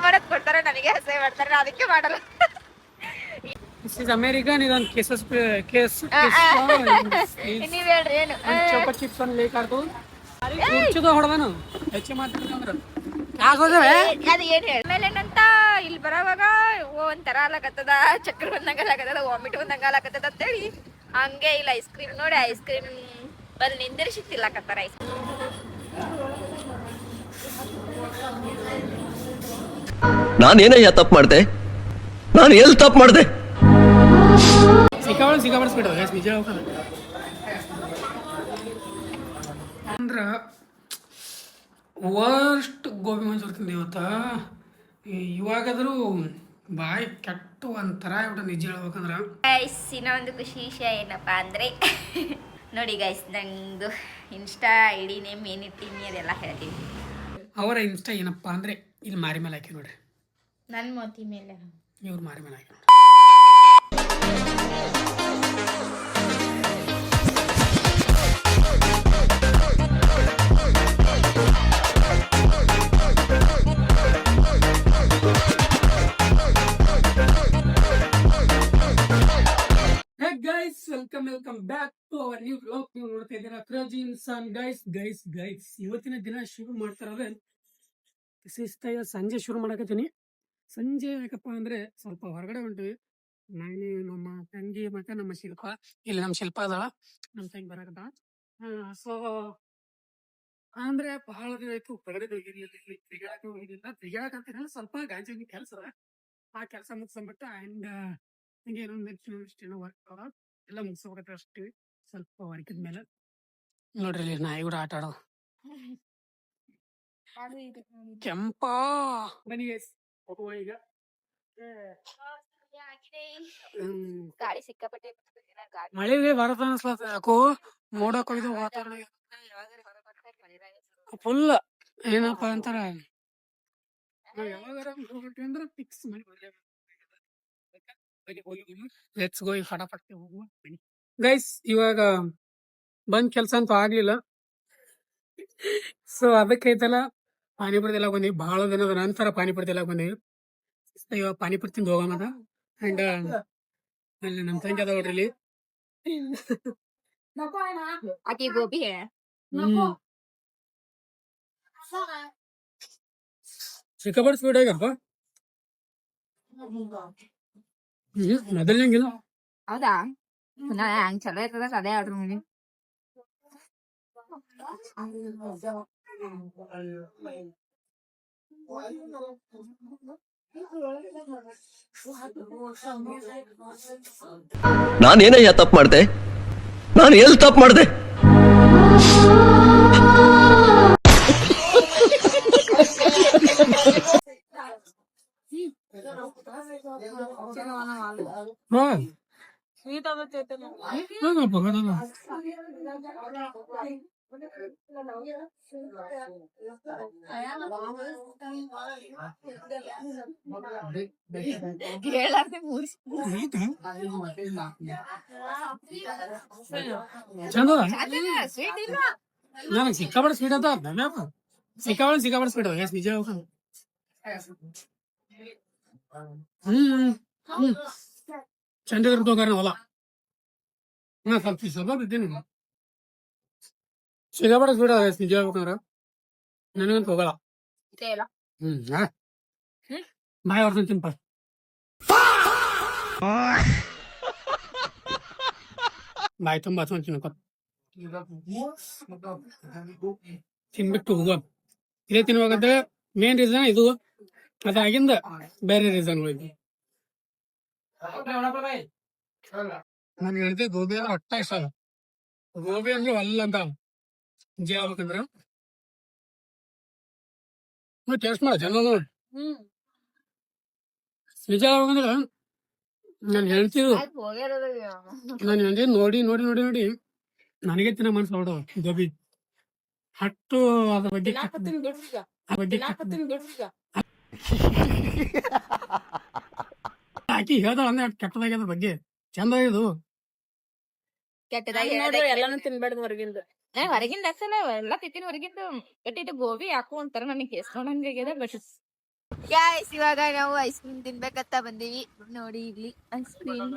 ಮಾಡಕ್ ಕೊಡ್ತಾರೆ, ನನಗೆ ಅಸಹ್ಯ ಮಾಡ್ತಾರೆ, ಅದಕ್ಕೆ ಮಾಡಲ್ಲ. ದಿಸ್ ಇಸ್ ಅಮೇರಿಕನ್ ಇದೊಂದು ಕೇಸಸ್ ಕೇಸ್ ನೀವ್ ಹೇಳ್ರಿ ಏನು ಚೌಕ ಚಿಪ್ಸ್ ಒಂದು ಲೇಕ್ ಆಡ್ತು ಕುರ್ಚಿದ ಹೊಡೆದನು ಹೆಚ್ಚು ಮಾತಾಡ್ತಂದ್ರ ಆಗೋದವೆ ಅದು ಏನ್ ಹೇಳಿ ಆಮೇಲೆ ಏನಂತ ಇಲ್ಲಿ ಬರೋವಾಗ ಒಂಥರ ಆಗತ್ತದ, ಚಕ್ರ ಬಂದಂಗ ಆಗತ್ತದ, ವಾಮಿಟ್ ಬಂದಂಗ ಆಗತ್ತದ ಅಂತೇಳಿ ಹಂಗೆ ಇಲ್ಲ ಐಸ್ ಕ್ರೀಮ್ ನೋಡಿ ಐಸ್ ಕ್ರೀಮ್ ಬಂದು ನಿಂದಿರಿಸಿ ತಿಲ್ಲಕತ್ತಾರ ಐಸ್ ಕ್ರೀಮ್. ನಾನೇನಯ್ಯ ತಪ್ಪು ಮಾಡ್ದೆ, ನಾನು ಎಲ್ಲಿ ತಪ್ಪು ಮಾಡ್ದೆ? ಸಿಕ್ಕಾಬಡಿಸ್ಬಿಟ್ಟು ನಿಜ ಅಂದ್ರ ವರ್ಸ್ಟ್ ಗೋಬಿ ಮಂಚೂರಿ ತಿಂದೆ ಇವತ್ತ. ಇವಾಗಾದ್ರೂ ಬಾಯಿ ಕೆಟ್ಟ ಒಂಥರ ಆಗ್ಬಿಟ್ಟು ನಿಜ ಹೇಳ್ಬೇಕಂದ್ರ. ಗೈಸ್ ಇನ್ನೊಂದು ಖುಷಿ ವಿಷಯ ಏನಪ್ಪಾ ಅಂದ್ರೆ ನೋಡಿ ಗೈಸ್, ನಂದು ಇನ್ಸ್ಟಾ ಐಡಿ ನೇಮ್ ಏನಿಟ್ಟಿನಿ ಅದೆಲ್ಲ ಹೇಳ್ತೀನಿ. ಅವರ ಇನ್ಸ್ಟಾ ಏನಪ್ಪಾ ಅಂದ್ರೆ ಇಲ್ಲಿ ಮಾರಿ ಮೇಲೆ ಹಾಕಿ ನೋಡ್ರಿ, ನನ್ನ ಮೋತಿ ಮೇಲೆ ಇವ್ರು ಮಾರಿ ಮೇಲೆ ಹಾಕಿ ನೋಡ್ರಿ. Welcome back to our new vlog. ನೀವು ನೋಡ್ತಾ ಇದ್ದೀರಾ ಕ್ರೇಜಿ ಇನ್ಸಾನ್. ಗೈಸ್ ಇವತ್ತಿನ ದಿನ ಶುರು ಮಾಡ್ತಾರಲ್ಲ, ಶಿಸ್ತಾಯ ಸಂಜೆ ಶುರು ಮಾಡಕತ್ತೀನಿ. ಸಂಜೆ ಯಾಕಪ್ಪ ಅಂದ್ರೆ ಸ್ವಲ್ಪ ಹೊರಗಡೆ ಹೊಂಟಿವಿ. ನಾನು ನಮ್ಮ ತಂಗಿ ಮತ್ತೆ ನಮ್ಮ ಶಿಲ್ಪ, ಇಲ್ಲಿ ನಮ್ಮ ಶಿಲ್ಪ ಅದಾಳ, ನಮ್ಮ ತಂಗಿ ಬರಕತ್ತ. ಸೊ ಅಂದ್ರೆ ಬಹಳ ದಿನ ಆಯ್ತು ಹೊರಗಡೆ ತಿರ್ಗಾಡಕಂತ ಸ್ವಲ್ಪ ಗಾಂಜಿ ಕೆಲಸ, ಆ ಕೆಲಸ ಮುಗಿಸ್ಕೊಂಡ್ಬಿಟ್ಟು ಅಂಡ್ ಹಿಂಗೆ ಇನ್ನೊಂದು ವರ್ಕ್ ಎಲ್ಲ ಮುಗಿಸ್ಬೇಕಂತ ಅಷ್ಟು ಸ್ವಲ್ಪ ವರ್ಕಿದ ಮೇಲೆ ನೋಡ್ರಿ ಇಲ್ಲಿ ನಾಯಿ ಕೂಡ ಆಟ ಆಡೋ ಕೆಂಪ ಬನ್ನಿ ಹೋಗುವ ಈಗ. ಗಾಳಿ ಸಿಕ್ಕಾಪಟ್ಟೆ ಮಳೆ ಬರತ್ತ ಅನ್ಸ್ಲತ್ತ, ಯಾಕೋ ಮೋಡಕ್ ಹೋಗಿದ್ದು ವಾತಾವರಣ ಫುಲ್ ಏನಪ್ಪಾ ಅಂತಾರ ಯಾವಾಗಾರ ಅಂದ್ರೆ ಫಿಕ್ಸ್ ಮಾಡಿ ಲೆಟ್ಸ್ ಗೋ ಫಟಾಫಟ್ ಹೋಗುವ ಬನ್ನಿ. ಗೈಸ್ ಇವಾಗ ಬಂದ್ ಕೆಲ್ಸ ಅಂತೂ ಆಗ್ಲಿಲ್ಲ, ಸೊ ಅದಕ್ಕೈತಲ್ಲ ಪಾನಿಪುರಿ ಎಲ್ಲ ಬಂದಿವಿ. ಬಹಳ ದಿನದ ನಂತರ ಪಾನಿಪುರಿ ಎಲ್ಲ ಬಂದಿವಿ. ಇವಾಗ ಪಾನಿಪುರಿ ತಿಂದು ಹೋಗೋಣ. ಅಂಡ್ ಅಲ್ಲಿ ನಮ್ ತಂಗಿ ಅದ ನೋಡ್ರಿ ಇಲ್ಲಿ ಆಕಿ ಗೋಬಿ ಸಿಕ್ಕಾಪಟ್ಟೆ ಸ್ವೀಟ್ ಆಗಪ್ಪ, ಮೊದಲಂಗಿಲ್ಲ. ಹೌದಾ, ಹಂಗ್ ಚಲೋ ಇರ್ತದ ಅದೇ ಆರ್ಡರ್ ಮಾಡಿ. ನಾನೇನಯ್ಯ ತಪ್ಪು ಮಾಡ್ದೆ, ನಾನು ಎಲ್ಲಿ ತಪ್ಪು ಮಾಡ್ದೆ? ನನಗೆ ಸಿಕ್ಕಾಪಟ್ಟೆ ಸ್ವೀಟ್ ಅಂತ ಸಿಕ್ಕಾಪಟ್ಟೆ ಸ್ವೀಟ್ ನಿಜ. ಚಂದ ತಗೋರ ಹೊಲ ಸ್ವಲ್ಪ ಬಿದ್ದೀನಿ. ಸಿಕ್ಕಾಪಟ್ಟೆ ಸ್ವೀಟ್ ನಿಜ ಹೇಳ್ಬೇಕಂದ್ರ ನನಗಂತ ಹೋಗಲ್ಲ. ಬಾಯ್ ಹೊಡ್ತೀನಿ ತಿನ್ಪ. ಬಾಯ್ ತುಂಬ ತಿನ್ಬಿಟ್ಟು ಹೋಗುವ. ಇದೇ ತಿನ್ಬೇಕಂದ್ರೆ ಮೇನ್ ರೀಸನ್ ಇದು, ಅದಾಗಿಂದ ಬೇರೆ ರೀಸನ್ಗಳಿದ್ವಿ. ನಾನು ಹೇಳಿದೆ ಗೋಬಿ ಅಂದ್ರೆ ಹೊಟ್ಟ ಇಷ್ಟ ಅದ. ಗೋಬಿ ಅಂದ್ರೆ ಅಲ್ಲ ಅಂತ ನಿಜ ಹೇಳ್ಬೇಕಂದ್ರ ಟೇಸ್ಟ್ ಮಾಡ ಜನ ನಿಜ ಹೇಳ್ಬೇಕಂದ್ರ ನಾನು ಹೇಳ್ತಿದ್ರು. ನಾನು ಹೇಳ್ದೆ ನೋಡಿ ನೋಡಿ ನೋಡಿ ನೋಡಿ ನನಗೆ ತಿನ್ನ ಮನ್ಸು ನೋಡು ಗೋಬಿ ಹಟ್ಟು. ಅದ್ರ ಬಗ್ಗೆ ಆಕಿ ಹೇಳ್ದ ಅಂದ್ರೆ ಕೆಟ್ಟದಾಗಿ ಅದ್ರ ಬಗ್ಗೆ ಚಂದ ಇದು ಎಲ್ಲಾನು ತಿನ್ಬೇಡ್ದು ಹೊರಗಿಂದ. ಹೊರಗಿಂದ ಅಸಲ ಎಲ್ಲ ತಿಂತೀನಿ, ಹೊರಗಿಂದ ಬಟ್ ಇದು ಗೋಬಿ ಯಾಕೋ ಒಂಥರ ನನಗೆ ಕೇಸ್ಕೊಂಡಂಗಾಗ್ಯದ. ಬಟ್ ಗ್ಯಾಸ್ ಇವಾಗ ನಾವು ಐಸ್ ಕ್ರೀಮ್ ತಿನ್ಬೇಕಂತ ಬಂದೀವಿ. ನೋಡಿ ಇಲ್ಲಿ ಐಸ್ ಕ್ರೀಮ್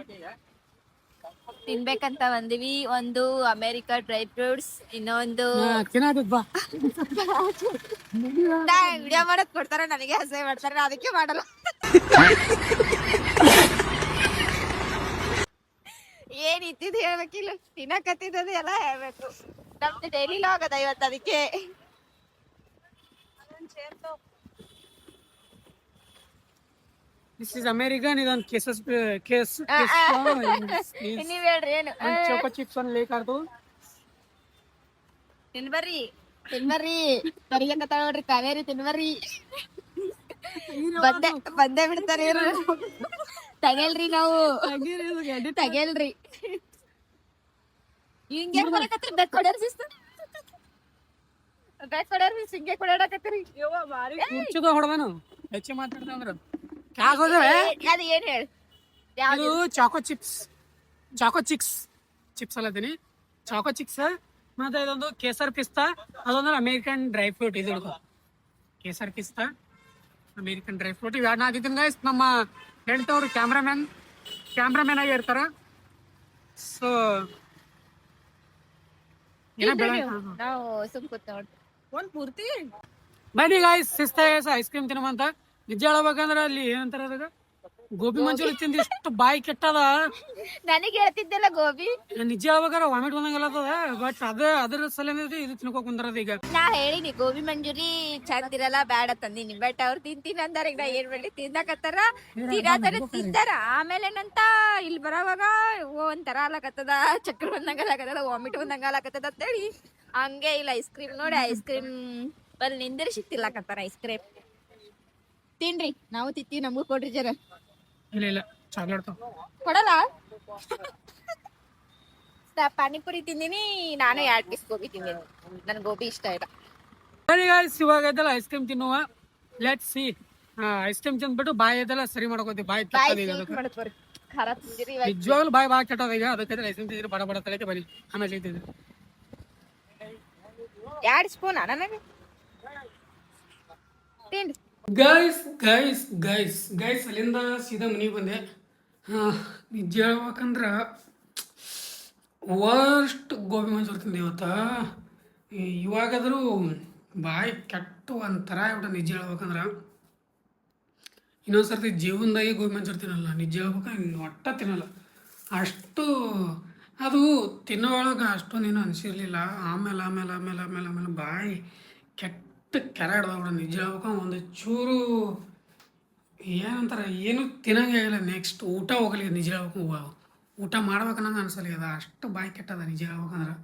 ತಿನ್ಬೇಕಂತ ಬಂದೀವಿ. ಒಂದು ಅಮೆರಿಕ ಡ್ರೈ ಫ್ರೂಟ್ಸ್, ಇನ್ನೊಂದು ತಿನ್ನೋದದ್ ಬಾ. ವಿಡಿಯೋ ಮಾಡಕ್ ಕೊಡ್ತಾರ, ನನಗೆ ಹಸೆ ಮಾಡ್ತಾರ, ಅದಕ್ಕೆ ಮಾಡಲ್ಲ. ಏನ್ ಇತ್ತಿದ್ ಹೇಳ್ಬೇಕಿಲ್ಲ, ತಿನ್ನಕತ್ತಿದ್ದದು ಎಲ್ಲ ಹೇಳ್ಬೇಕು. ನಮ್ದು ಡೈಲಿ ಲಾಗ್ ಅದ ಇವತ್ತು, ಅದಕ್ಕೆ ದಿಸ್ ಇಸ್ ಅಮೇರಿಕನ್. ಇದೊಂದು ಕೇಸ್ ನೀವ್ ಹೇಳ್ರಿ ಏನು. ಚೋಕೋ ಚಿಪ್ಸ್ ಒಂದು ಲೇಕ್ ಆಡ್ತು. ತಿನ್ಬರ್ರಿ ಕರಿಗಂತ ನೋಡ್ರಿ, ಕಾವೇರಿ ತಿನ್ಬರ್ರಿ. ಬಂದೇ ಬಿಡ್ತಾರೆ ಇವ್ರು. ತಗಲ್ರಿ ನಾವು ತಗಲ್ರಿ. ಹಿಂಗೆ ಬರಕತ್ರಿ ಬೆಕ್ ಕೊಡ್ಯಾರ ಶಿಸ್ತು. ಬೆಕ್ ಕೊಡ್ಯಾರ ಹಿಂಗೆ ಕೊಡಾಡಕತ್ರಿ. ಕುರ್ಚಿದ ಹೊಡೆದನು ಹೆಚ್ಚು ಮಾತಾಡ್ತಂದ್ರ ಅದು ಏನ್ ಹೇಳಿ. ಇದು ಚಾಕೋ ಚಿಪ್ಸ್ ಅಲ್ಲದೀನಿ. ಚಾಕೋ ಚಿಪ್ಸ್ ಮತ್ತೆ ಇದೊಂದು ಕೇಸರ್ ಪಿಸ್ತಾ, ಅದೊಂದು ಅಮೇರಿಕನ್ ಡ್ರೈ ಫ್ರೂಟ್. ಇದು ಕೇಸರ್ ಪಿಸ್ತಾ, ಅಮೇರಿಕನ್ ಡ್ರೈ ಫ್ರೂಟ್. ಇವ್ ನಾ ಆಗಿದ್ದೀನಿ ಗೈಸ್. ನಮ್ಮ ಫ್ರೆಂಡ್ ಅವರು ಕ್ಯಾಮ್ರಾಮನ್ ಆಗಿ ಇರ್ತಾರ. ಸೊ ನಾವು ಸುಮ್ ಕೂತ್ ನೋಡ್ರಿ ಒಂದ್ ಪೂರ್ತಿ. ಬನ್ನಿ ಗಾಯ್ಸ್, ಐಸ್ ಕ್ರೀಮ್ ತಿನ್ನಮಂತ. ನಿಜ ಹೇಳ್ಬೇಕಂದ್ರ ಅಲ್ಲಿ ಏನಂತಾರ ಅದಕ್ಕೆ, ಗೋಬಿ ಮಂಚೂರಿ ತಿಂದು ಇಷ್ಟು ಬಾಯಿ ಕೆಟ್ಟದ. ನನಗೆ ಹೇಳ್ತಿದ್ದೆಲ್ಲ ಗೋಬಿ. ನಿಜ ಹೇಳ್ಬೇಕಾರ ವಾಮಿಟ್ ಬಂದಂಗೆಲ್ಲ ಬಟ್ ಅದ್ರ ಸಲ ಇದು ತಿನ್ಕೋಕ್ ಕುಂದ್ರದ. ಈಗ ನಾ ಹೇಳಿನಿ ಗೋಬಿ ಮಂಜೂರಿ ಚಂದ ಇರಲ್ಲ, ಬ್ಯಾಡ ತಂದಿನಿ. ಬಟ್ ಅವ್ರು ತಿಂತೀನಿ ಅಂದಾರ. ಈಗ ನಾ ಏನ್ ಮಾಡಿ ತಿನ್ನಕತ್ತಾರ, ತಿಂತಾರ. ಆಮೇಲೆ ಏನಂತ ಇಲ್ಲಿ ಬರೋವಾಗ ಒಂಥರ ಆಲಕತ್ತದ, ಚಕ್ರ ಬಂದಂಗಲಾಕತ್ತದ, ವಾಮಿಟ್ ಬಂದಂಗಲಾಕತ್ತದ ಅಂತೇಳಿ ಹಂಗೆ ಇಲ್ಲ ಐಸ್ ಕ್ರೀಮ್ ನೋಡಿ, ಐಸ್ ಕ್ರೀಮ್ ಬಲ್ ನಿಂದಿರಿಸಿ ತಿನ್ಲಾಕತ್ತಾರ. ಐಸ್ ಕ್ರೀಮ್ ತಿನ್ರಿ, ನಾವು ತಿಂತೀವಿ, ನಮಗೂ ಕೊಡ್ರಿ ಜರ. ಇಲ್ಲ ಚಾಕ್ಲೇಟ್ ಕೊಡಲ್ಲ. ಪಾನಿಪುರಿ ತಿಂದಿನಿ ನಾನು, 2 ಪೀಸ್ ಗೋಬಿ ತಿಂದಿನಿ. ನನ್ ಗೋಬಿ ಇಷ್ಟ ಇಲ್ಲ. ಇವಾಗ ಐತಲ್ಲ ಐಸ್ ಕ್ರೀಮ್ ತಿನ್ನುವ. Let see. ಐಸ್ ಕ್ರೀಮ್ ತಿಂದ್ಬಿಟ್ಟು ಬಾಯಿ ಐತಲ್ಲ ಸರಿ ಮಾಡ್ಕೋತಿ. ಬಾಯಿ ಖಾರ ತಿಂದಿರಿ ನಿಜವಾಗ್ಲೂ ಬಾಯಿ ಬಾಳ ಕೆಟ್ಟದ. ಈಗ ಅದಕ್ಕೆ ಐಸ್ ಕ್ರೀಮ್ ತಿಂದ್ರೆ ಬಡ ತಳಕ್ಕೆ ಬರೀ ಆಮೇಲೆ ತಿಂದಿದ್ರು. 2 ಸ್ಪೂನ್ ನನಗೆ ತಿನ್ರಿ. ಗೈಸ್ ಅಲ್ಲಿಂದ ಸೀದಾ ಮನೆಗೆ ಬಂದೆ. ನಿಜ ಹೇಳ್ಬೇಕಂದ್ರ ವರ್ಸ್ಟ್ ಗೋಬಿ ಮಂಚೂರಿ ತಿಂದೆ ಇವತ್ತ. ಇವಾಗಾದರೂ ಬಾಯಿ ಕೆಟ್ಟು ಒಂಥರ ಆಗ್ಬಿಟ್ಟ. ನಿಜ ಹೇಳ್ಬೇಕಂದ್ರ ಇನ್ನೊಂದ್ಸರ್ತಿ ಜೀವನದಾಗೆ ಗೋಬಿ ಮಂಚೂರಿ ತಿನ್ನಲ್ಲ. ನಿಜ ಹೇಳ್ಬೇಕಂದ್ರೆ ಒಟ್ಟ ತಿನ್ನಲ್ಲ. ಅಷ್ಟು ಅದು ತಿನ್ನೋಳಗೆ ಅಷ್ಟೊಂದೇನು ಅನಿಸಿರ್ಲಿಲ್ಲ. ಆಮೇಲೆ ಬಾಯಿ ಕೆಟ್ಟ ಕೆರಾಡ್ದವ್ಬಿಡ. ನಿಜ ಹೇಳ್ಬೇಕಂದ್ರೆ ಒಂದು ಚೂರು ಏನಂತಾರೆ, ಏನು ತಿನ್ನಂಗೆ ಆಗಿಲ್ಲ. ನೆಕ್ಸ್ಟ್ ಊಟ ಹೋಗಲಿ. ನಿಜ ಹೇಳ್ಬೇಕು, ಊಟ ಮಾಡ್ಬೇಕನ್ನಂಗೆ ಅನ್ಸಲಿ ಅದ. ಅಷ್ಟು ಬಾಯಿ ಕೆಟ್ಟದ. ನಿಜ ಹೇಳ್ಬೇಕಂದ್ರೆ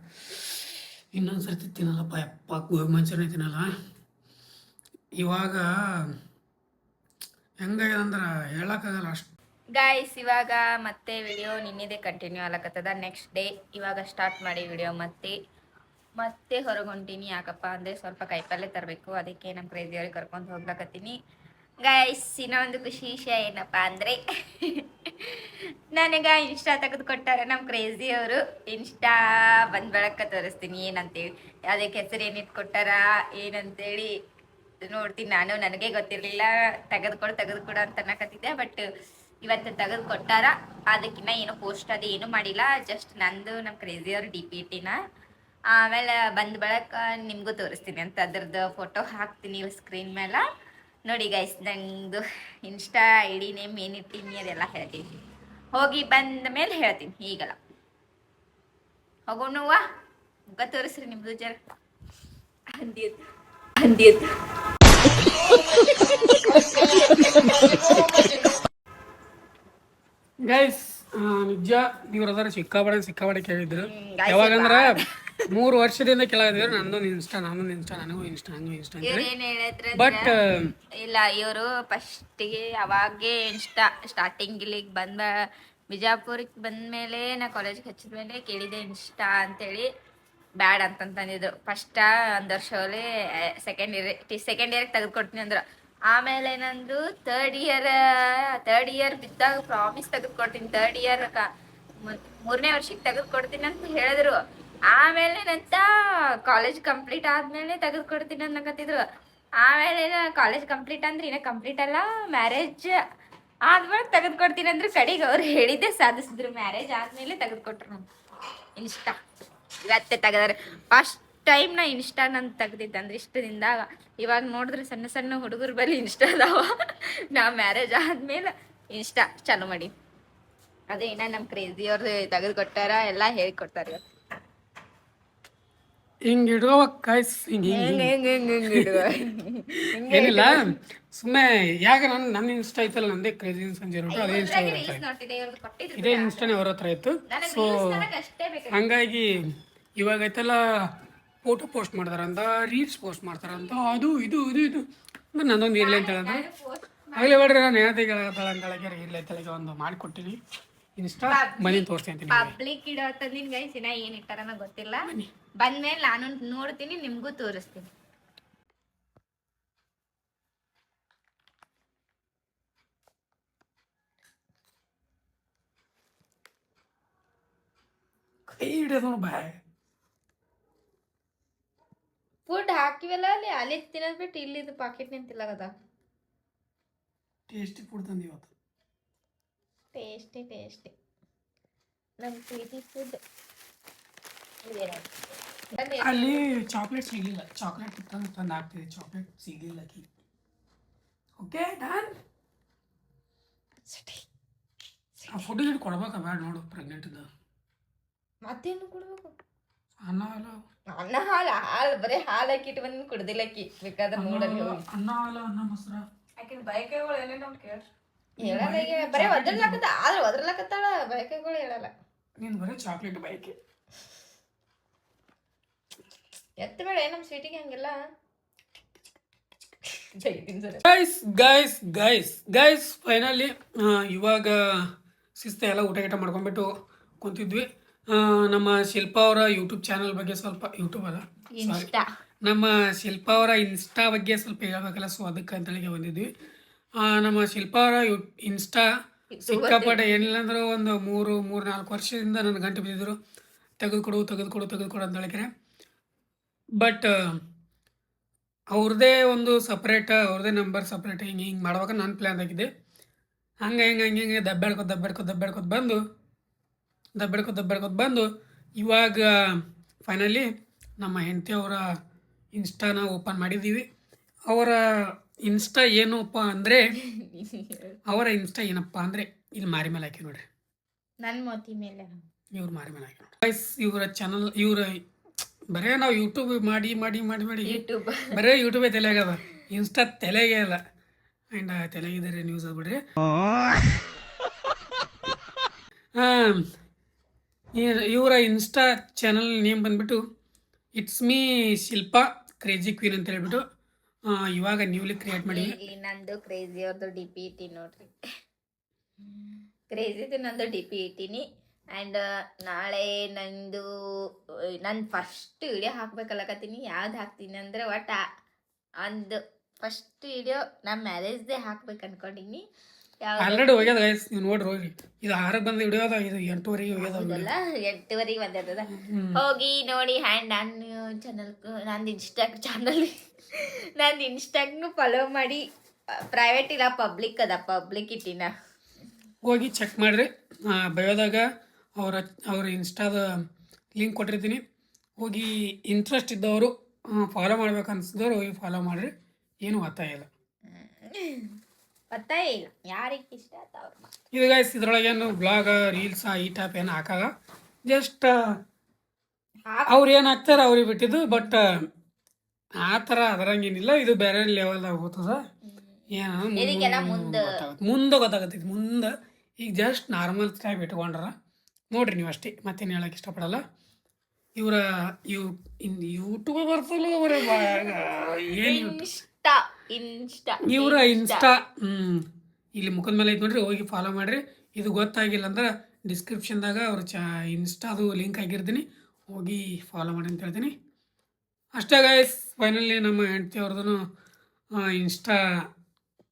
ಇನ್ನೊಂದು ಸರ್ತಿ ತಿನ್ನಲ್ಲಪ್ಪ. ಯಪ್ಪ ಗೋಬಿ ಮಂಚೂರಿನೇ ತಿನ್ನಲ್ಲ. ಇವಾಗ ಹೆಂಗಾಗ್ಯದಂದ್ರೆ ಹೇಳಕ್ಕಾಗಲ್ಲ ಅಷ್ಟು. ಗೈಸ್ ಇವಾಗ ಮತ್ತೆ ವಿಡಿಯೋ ನಿನ್ನೆದೇ ಕಂಟಿನ್ಯೂ ಆಗ್ಲಕತ್ತದ. ನೆಕ್ಸ್ಟ್ ಡೇ ಇವಾಗ ಸ್ಟಾರ್ಟ್ ಮಾಡಿ ವಿಡಿಯೋ ಮತ್ತೆ ಹೊರಗೆ ಹೊಂಟೀನಿ. ಯಾಕಪ್ಪ ಅಂದರೆ ಸ್ವಲ್ಪ ಕೈಪಲ್ಲೆ ತರಬೇಕು. ಅದಕ್ಕೆ ನಮ್ಮ ಕ್ರೇಜಿ ಅವ್ರಿಗೆ ಕರ್ಕೊಂಡು ಹೋಗ್ಲಕತ್ತೀನಿ. ಗೈಸ್ ಇನ್ನೊಂದು ಖುಷಿ ವಿಷಯ ಏನಪ್ಪ ಅಂದರೆ ನನಗೆ ಇನ್ಸ್ಟಾ ತೆಗೆದು ಕೊಟ್ಟಾರೆ ನಮ್ಮ ಕ್ರೇಜಿ ಅವರು. ಇನ್ಸ್ಟಾ ಬಂದ್ ಬೆಳಕ ತೋರಿಸ್ತೀನಿ ಏನಂತೇಳಿ, ಅದಕ್ಕೆ ಹೆಸರು ಏನಿಟ್ಟು ಕೊಟ್ಟಾರ ಏನಂತೇಳಿ ನೋಡ್ತೀನಿ ನಾನು. ನನಗೆ ಗೊತ್ತಿರಲಿಲ್ಲ. ತೆಗೆದುಕೊಡು ಅಂತ ಅನ್ನಕತ್ತಿದ್ದೆ. ಬಟ್ ಇವತ್ತು ತೆಗೆದು ಕೊಟ್ಟಾರ. ಅದಕ್ಕಿನ್ನ ಏನೋ ಪೋಸ್ಟ್ ಅದು ಏನೂ ಮಾಡಿಲ್ಲ. ಜಸ್ಟ್ ನಂದು ನಮ್ಮ ಕ್ರೇಜಿ ಅವ್ರ DP ಆಮೇಲೆ ಬಂದ ಬಳಕ ನಿಮಗೂ ತೋರಿಸ್ತೀನಿ ಅಂತ ಅದ್ರದ್ದು ಫೋಟೋ ಹಾಕ್ತೀನಿ ಸ್ಕ್ರೀನ್ ಮೇಲೆ ನೋಡಿ. ಗೈಸ್ ನಂದು ಇನ್ಸ್ಟಾ ID ನೇಮ್ ಏನಿಟ್ಟಿನಿ ಅದೆಲ್ಲ ಹೇಳ್ತೀನಿ. ಹೋಗಿ ಬಂದ ಮೇಲೆ ಹೇಳ್ತೀನಿ. ಈಗಲ್ಲ ಹೋಗೋಣವ್ವ, ಮುಖ ತೋರಿಸ್ರಿ ನಿಮ್ದು ಜರ. ಅಂದಿದ್ದು ಗೈಸ್ ನಿಜ ಇವ್ರ ಅದಾರ ಸಿಕ್ಕಾಬಡೆ ಕೇಳಿದ್ರು. ಯಾವಾಗಂದ್ರ 3 ವರ್ಷದಿಂದ ಕೆಳಗಿದ್ರು ನಂದೊಂದು ಇನ್ಸ್ಟಾ ನನಗೂ ಇನ್ಸ್ಟಾ ಬಟ್ ಇಲ್ಲ. ಇವರು ಫಸ್ಟಿಗೆ ಅವಾಗೇ ಸ್ಟಾರ್ಟಿಂಗ್ ಇಲ್ಲಿಗೆ ಬಂದ ಬಿಜಾಪುರಕ್ಕೆ ಬಂದ್ಮೇಲೆ ನಾ ಕಾಲೇಜ್ಗೆ ಹಚ್ಚಿದ್ಮೇಲೆ ಕೇಳಿದೆ ಇನ್ಸ್ಟಾ ಅಂತೇಳಿ. ಬ್ಯಾಡ್ ಅಂತಂದಿದ್ರು. ಫಸ್ಟ್ 1 ವರ್ಷ ಹೋಲಿ ಸೆಕೆಂಡ್ ಇಯರ್ಗೆ ತೆಗೆದುಕೊಡ್ತೀನಿ ಅಂದ್ರು. ಆಮೇಲೆ ನಂದು ಥರ್ಡ್ ಇಯರ್ ಬಿದ್ದಾಗ ಪ್ರಾಮಿಸ್ ತೆಗೆದುಕೊಡ್ತೀನಿ, 3rd ಇಯರ್ 3ನೇ ವರ್ಷಕ್ಕೆ ತೆಗೆದುಕೊಡ್ತೀನಿ ಅಂತ ಹೇಳಿದ್ರು. ಆಮೇಲೆ ನಂತ ಕಾಲೇಜ್ ಕಂಪ್ಲೀಟ್ ಆದ್ಮೇಲೆ ತೆಗೆದುಕೊಡ್ತೀನಿ ಅನ್ನಕತ್ತಿದ್ರು. ಆಮೇಲೆ ಕಾಲೇಜ್ ಕಂಪ್ಲೀಟ್ ಅಂದ್ರೆ ಇನ್ನ ಕಂಪ್ಲೀಟ್ ಅಲ್ಲ, ಮ್ಯಾರೇಜ್ ಆದ್ಮೇಲೆ ತೆಗೆದುಕೊಡ್ತೀನಿ ಅಂದ್ರೆ ಕಡೆಗೆ ಅವ್ರು ಹೇಳಿದ್ದೆ ಸಾಧಿಸಿದ್ರು. ಮ್ಯಾರೇಜ್ ಆದ್ಮೇಲೆ ತೆಗೆದುಕೊಟ್ರು ನಾವು ಇನ್ಸ್ಟಾ. ಇವತ್ತೇ ತೆಗೆದಾರೆ ಫಸ್ಟ್ ಟೈಮ್ ನಾ ಇನ್ಸ್ಟಾ ನಾನು ತೆಗ್ದಿದ್ದೆ ಅಂದ್ರೆ ಇಷ್ಟ ದಿನದಾಗ. ಇವಾಗ ನೋಡಿದ್ರೆ ಸಣ್ಣ ಸಣ್ಣ ಹುಡುಗರ ಬಳಿ ಇನ್ಸ್ಟಾ ಅದಾವ. ನಾ ಮ್ಯಾರೇಜ್ ಆದ್ಮೇಲೆ ಇನ್ಸ್ಟಾ ಚಾಲು ಮಾಡಿ. ಅದೇ ಇನ್ನ ನಮ್ಮ ಕ್ರೇಜಿ ಅವ್ರದ್ದು ತೆಗೆದುಕೊಟ್ಟಾರ, ಎಲ್ಲ ಹೇಳ್ಕೊಡ್ತಾರೆ ಇವತ್ತು. ಹಿಂಗ್ ಇಡುವ ಕಾಯ್ಸ್ ಹಿಂಗ್ ಹಿಂಗ್ ಏನಿಲ್ಲ ಸುಮ್ಮನೆ ಯಾಕ ನನ್ನ ಇನ್ಸ್ಟಾ ಐತಲ್ಲ, ನಂದೇ ಕ್ರೇಜಿ ಸಂಜೆ ರೋಟು ಅದೇ ಇನ್ಸ್ಟಾ ಇದೇ ಇನ್ಸ್ಟಾನೇ ಅವ್ರ ಹತ್ರ ಇತ್ತು. ಸೊ ಹಂಗಾಗಿ ಇವಾಗ ಐತಲ್ಲ ಫೋಟೋ ಪೋಸ್ಟ್ ಮಾಡ್ತಾರಂತ, ರೀಲ್ಸ್ ಪೋಸ್ಟ್ ಮಾಡ್ತಾರಂತ, ಅದು ಇದು ಇದು ಇದು ಅಂದ್ರೆ ನಂದೊಂದು ಇರಲಿ ಅಂತ ಹೇಳಿದ್ರೆ ಆಗಲೇ ಬೇಡ್ರಿ ನಾನು ಹೇಳ್ದೆ ಅಂತಳಗೆ ಇಲ್ಲ ಐತಳಗೆ ಒಂದು ಮಾಡಿಕೊಟ್ಟಿನಿ ಇನ್ಸ್ಟಾ ಮನೆ ತೋರಿಸ್ತೀನಿ ಅಂತೀನಿ. ಪಬ್ಲಿಕ್ ಇಡೋ ತಂದಿನ ಗೈಸ್ ಇನ್ನ ಏನ್ ಇಟ್ಟಾರ ಗೊತ್ತಿಲ್ಲ. ಬಂದ್ಮೇಲೆ ನಾನು ನೋಡ್ತೀನಿ, ನಿಮ್ಗೂ ತೋರಿಸ್ತೀನಿ. ಕೈ ಹಿಡಿಯೋದು ಬಾಯ್ ಫುಡ್ ಹಾಕಿವಲ್ಲ ಅಲ್ಲಿ ತಿನ್ನೋದ್ ಬಿಟ್ಟು ಇಲ್ಲಿದ್ದು ಪಾಕೆಟ್ ನಿಂತಿಲ್ಲಗದ. ಟೇಸ್ಟಿ ಫುಡ್ ತಂದು ಇವತ್ತು. ಟೇಸ್ಟಿ ನಮ್ಮ ಪ್ರೀತಿ ಫುಡ್. ಅಲ್ಲಿ ಚಾಕ್ಲೇಟ್ ಸಿಗಲಿಲ್ಲ, ಚಾಕ್ಲೇಟ್ ತಂದು ಹಾಕ್ತಿದ್ದೆ, ಚಾಕ್ಲೇಟ್ ಸಿಗಲಿಲ್ಲ. Okay done. ಆ ಫುಡ್ ಗಿಟ್ ಕೊಡ್ಬೇಕಾ ಬೇಡ ನೋಡು, ಪ್ರೆಗ್ನೆಂಟ್ ಇದ್ದ. ಮತ್ತೇನು ಕೊಡ್ಬೇಕು? ಅನ್ನ ಹಾಲು, ಅನ್ನ ಹಾಲು ಬರೀ ಹಾಲು ಹಾಕಿಟ್ಟು ಬಂದು ಕುಡ್ದಿಲ್ಲಕ್ಕಿ. ಬೇಕಾದ್ರೆ ನೋಡಲ್ಲಿ ಅನ್ನ ಹಾಲು, ಅನ್ನ ಮೊಸರು ಆಕಿನ ಬಯಕೆಗಳು ಏನೇನು ಕೇಳಿ ಹೇಳಲ್ಲ. ಈಗ ಬರೀ ಒದ್ರಲಾಕತ್ತ, ಆದ್ರೆ ಒದ್ರಲಾಕತ್ತಾಳ, ಬಯಕೆಗಳು ಹೇಳಲ್ಲ. ನೀನು ಬರೀ ಚಾಕ್ಲೇಟ್ ಬಯಕೆ ಎತ್ತ ಬೇಡ ನಮ್ಮ ಸ್ವೀಟಿಗೆ ಹಂಗೆಲ್ಲ. ಗೈಸ್ ಫೈನಲಿ ಇವಾಗ ಶಿಸ್ತ ಎಲ್ಲ ಊಟ ಗೀಟ ಮಾಡ್ಕೊಂಡ್ಬಿಟ್ಟು ಕುಂತಿದ್ವಿ. ನಮ್ಮ ಶಿಲ್ಪಾ ಅವರ ಯೂಟ್ಯೂಬ್ ಚಾನಲ್ ಬಗ್ಗೆ ಸ್ವಲ್ಪ, ಯೂಟ್ಯೂಬ್ ಅಲ್ಲ ಇನ್ಸ್ಟಾ, ನಮ್ಮ ಶಿಲ್ಪಾ ಅವರ ಇನ್ಸ್ಟಾ ಬಗ್ಗೆ ಸ್ವಲ್ಪ ಹೇಳ್ಬೇಕಲ್ಲ, ಸೊ ಅದಕ್ಕೆ ಅಂತೇಳಿ ಬಂದಿದ್ವಿ. ನಮ್ಮ ಶಿಲ್ಪಾ ಅವರ ಇನ್ಸ್ಟಾ ಸಿಕ್ಕಾಪಟ್ಟೆ ಏನಿಲ್ಲ ಅಂದ್ರೆ ಒಂದು 3-4 ವರ್ಷದಿಂದ ನನ್ನ ಗಂಟು ಬಿದ್ದಿದ್ರು, ತೆಗೆದುಕೊಡು ಅಂತ ಹೇಳಿದ್ರೆ. ಬಟ್ ಅವ್ರದ್ದೇ ಒಂದು ಸಪ್ರೇಟ್, ಅವ್ರದ್ದೇ ನಂಬರ್ ಸಪ್ರೇಟ್ ಹಿಂಗೆ ಮಾಡ್ಬೇಕಂತ ನಾನು ಪ್ಲ್ಯಾನ್ ಆಗಿದ್ದೆ. ಹಂಗೆ ದಬ್ಬಾಡ್ಕೊತ ಬಂದು ಇವಾಗ ಫೈನಲಿ ನಮ್ಮ ಹೆಂಡತಿ ಅವರ ಇನ್ಸ್ಟಾನ ಓಪನ್ ಮಾಡಿದ್ದೀವಿ. ಅವರ ಇನ್ಸ್ಟಾ ಏನಪ್ಪ ಅಂದರೆ ಇಲ್ಲಿ ಮಾರಿ ಮೇಲೆ ಹಾಕಿ ನೋಡ್ರಿ, ನನ್ನ ಮೋತಿ ಮೇಲೆ ಇವ್ರು ಮಾರಿ ಮೇಲೆ ಹಾಕಿ ನೋಡ್ರಿ ಗೈಸ್. ಇವರ ಚಾನಲ್ ಬರೇ ನಾವು ಯೂಟ್ಯೂಬ್ ಮಾಡಿ ಬರೇ ಯೂಟ್ಯೂಬೇ ತಲೆಯಾಗದ, ಇನ್ಸ್ಟಾ ತಲೆಗೆ ಇಲ್ಲ. ಆ್ಯಂಡ್ ತಲೆಗಿದ್ದಾರೆ ನ್ಯೂಸ್ ಆಗ್ಬಿಡ್ರಿ. ಇವರ ಇನ್ಸ್ಟಾ ಚಾನಲ್ ನೇಮ್ ಬಂದ್ಬಿಟ್ಟು it's me Shilpa crazy queen ಅಂತ ಹೇಳ್ಬಿಟ್ಟು ಇವಾಗ ನ್ಯೂಲಿ ಕ್ರಿಯೇಟ್ ಮಾಡಿವಿ. ನಂದು ಕ್ರೇಜಿ ಅವ್ರದ್ದು ಡಿ ಪಿ ಇಟ್ಟಿ ನೋಡ್ರಿ, ಕ್ರೇಜಿದು ನಂದು ಡಿ ಪಿ ಇಟ್ಟೀನಿ. ಆ್ಯಂಡ್ ನಾಳೆ ನಾನು ಫಸ್ಟ್ ವಿಡಿಯೋ ಹಾಕ್ಬೇಕಲ್ಲಕತ್ತೀನಿ. ಯಾವ್ದು ಹಾಕ್ತೀನಿ ಅಂದ್ರೆ ಒಂದು ಫಸ್ಟ್ ವಿಡಿಯೋ ನಮ್ಮ ಮ್ಯಾರೇಜ್ದೇ ಹಾಕ್ಬೇಕು ಅನ್ಕೊಂಡಿನಿ. ಆಲ್ರೆಡಿ ಹೋಗ್ಯದ ಗೈಸ್, ನೀವು ನೋಡ್ರಿ ಹೋಗಿ. ಇದು 6ಕ್ಕೆ ಬಂದ ವಿಡಿಯೋ ಅದ, ಇದು 8ವರೆಗೆ ಹೋಗ್ಯದ. 8ವರೆಗೆ ಬಂದದ, ಹೋಗಿ ನೋಡಿ. ಹ್ಯಾಂಡ್ ನಂದು ಇನ್ಸ್ಟಾಗ್ನು ಫಾಲೋ ಮಾಡಿ. ಪ್ರೈವೇಟ್ ಇಲ್ಲ, ಪಬ್ಲಿಕ್ ಅದ, ಪಬ್ಲಿಕ್ ಇಟ್ಟಿನ, ಹೋಗಿ ಚೆಕ್ ಮಾಡಿರಿ. ಬಯೋದಾಗ ಅವ್ರ ಇನ್ಸ್ಟಾದ ಲಿಂಕ್ ಕೊಟ್ಟಿರ್ತೀನಿ. ಹೋಗಿ ಇಂಟ್ರೆಸ್ಟ್ ಇದ್ದವರು ಫಾಲೋ ಮಾಡ್ಬೇಕು ಅನ್ಸಿದವ್ರು ಹೋಗಿ ಫಾಲೋ ಮಾಡಿರಿ. ಏನು ಒತ್ತಾಯ ಇಲ್ಲ, ಯಾರಿಗೆ ಇಷ್ಟ ಇದು ಗೈಸ್. ಇದ್ರೊಳಗೇನು ಬ್ಲಾಗ್, ರೀಲ್ಸ್ ಈ ಟೈಪ್ ಏನು ಹಾಕಾಗ, ಜಸ್ಟ್ ಅವ್ರು ಏನು ಹಾಕ್ತಾರೆ ಅವ್ರಿಗೆ ಬಿಟ್ಟಿದ್ದು. ಬಟ್ ಆ ಥರ ಅದರಂಗೇನಿಲ್ಲ, ಇದು ಬೇರೆ ಲೆವೆಲ್ದಾಗ ಹೋಗ್ತದ. ಏನು ಮುಂದೆ ಗೊತ್ತಾಗತ್ತೈತಿ ಮುಂದೆ. ಈಗ ಜಸ್ಟ್ ನಾರ್ಮಲ್ ಟೈಪ್ ಇಟ್ಕೊಂಡ್ರ ನೋಡ್ರಿ ನೀವು ಅಷ್ಟೇ, ಮತ್ತೇನು ಹೇಳಕ್ಕೆ ಇಷ್ಟಪಡಲ್ಲ. ಯೂಟ್ಯೂಬ್ ಬರ್ತಲ್ಲ ಏನು ಇವರ ಇನ್ಸ್ಟಾ ಇಲ್ಲಿ ಮುಖದ ಮೇಲೆ ಐತೆ ನೋಡ್ರಿ, ಹೋಗಿ ಫಾಲೋ ಮಾಡಿರಿ. ಇದು ಗೊತ್ತಾಗಿಲ್ಲ ಅಂದ್ರೆ ಡಿಸ್ಕ್ರಿಪ್ಷನ್ದಾಗ ಅವ್ರ ಇನ್ಸ್ಟಾದು ಲಿಂಕ್ ಆಗಿರ್ತೀನಿ, ಹೋಗಿ ಫಾಲೋ ಮಾಡಿ ಅಂತ ಹೇಳ್ತೀನಿ ಅಷ್ಟೇ ಗೈಸ್. ಫೈನಲಿ ನಮ್ಮ ಹೆಂಡತಿ ಅವ್ರದ್ದು ಇನ್ಸ್ಟಾ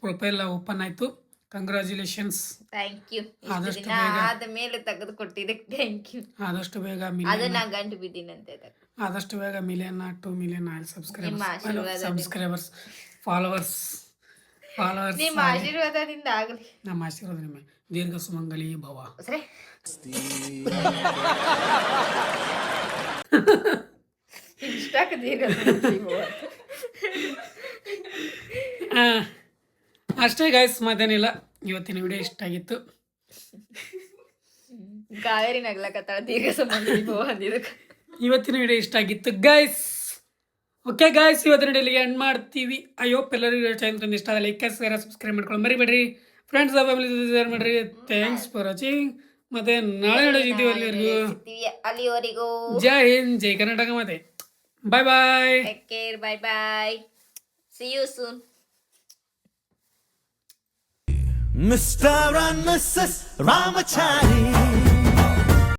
ಪ್ರೊಫೈಲ್ ಓಪನ್ ಆಯಿತು. ಕಂಗ್ರ್ಯಾಚುಲೇಷನ್ಸ್. Thank you. ಆದಷ್ಟು ಬೇಗ ಆದ ಮೇಲೆ ತೆಗೆದುಕೊಟ್ಟಿದ್ದಕ್ಕೆ ಥ್ಯಾಂಕ್ ಯು. ಆದಷ್ಟು ಬೇಗ ಅದು ನಾ ಗಂಟು ಬಿದ್ದೀನಂತೆ. ಆದಷ್ಟು ಬೇಗ 1 ಮಿಲಿಯನ್ 2 ಮಿಲಿಯನ್ ನಿಮ್ಮ ಸಬ್ಸ್ಕ್ರೈಬರ್ಸ್ ಆಶೀರ್ವಾದ ಫಾಲೋವರ್ಸ್ ನಿಮ್ಮ ಆಶೀರ್ವಾದದಿಂದ ಆಗಲಿ. ನಮ್ಮ ಆಶೀರ್ವಾದ ನಿಮ್ಮ ದೀರ್ಘ ಸುಮಂಗಲಿ ಭವ. ಸರಿ ಇಷ್ಟಕ್ಕೆ ದೀರ್ಘ ಅಷ್ಟೇ ಗೈಸ್, ಮತ್ತೇನಿಲ್ಲ. ಇವತ್ತಿನ ವಿಡಿಯೋ ಇಷ್ಟ ಆಗಿತ್ತು. ಕಾವೇರಿ ನಗ್ಲಕತ್ತಾಳ ದೀರ್ಘ ಸಂಬಂಧಿ ಅಂದಿದ್ದಕ್ಕೆ. ಇವತ್ತಿನ ವಿಡಿಯೋ ಇಷ್ಟ ಆಗಿತ್ತು ಗೈಸ್. ಓಕೆ ಗೈಸ್, ಇವತ್ತಿನ ವಿಡಿಯೋಲಿಗೆ ಎಂಡ್ ಮಾಡ್ತೀವಿ. ಐ ಹೋಪ್ ಎಲ್ಲರಿಗೂ ಚಾನಲ್ ಇಷ್ಟ ಆದ ಲೈಕ್ ಶೇರ್ ಸಬ್ಸ್ಕ್ರೈಬ್ ಮಾಡ್ಕೊಂಡು ಮರಿಬೇಡ್ರಿ. ಫ್ರೆಂಡ್ಸ್ ಫ್ಯಾಮಿಲಿ ಶೇರ್ ಮಾಡ್ರಿ. Thanks for watching. ಮತ್ತೆ ನಾಳೆ ಸಿಗ್ತೀವಿ. ಅಲ್ಲಿವರೆಗೂ ಜೈ ಹಿಂದ್, ಜೈ ಕರ್ನಾಟಕ. ಮತ್ತೆ bye bye. Take care. Bye bye. See you soon. Mr. and Mrs. Ramachari.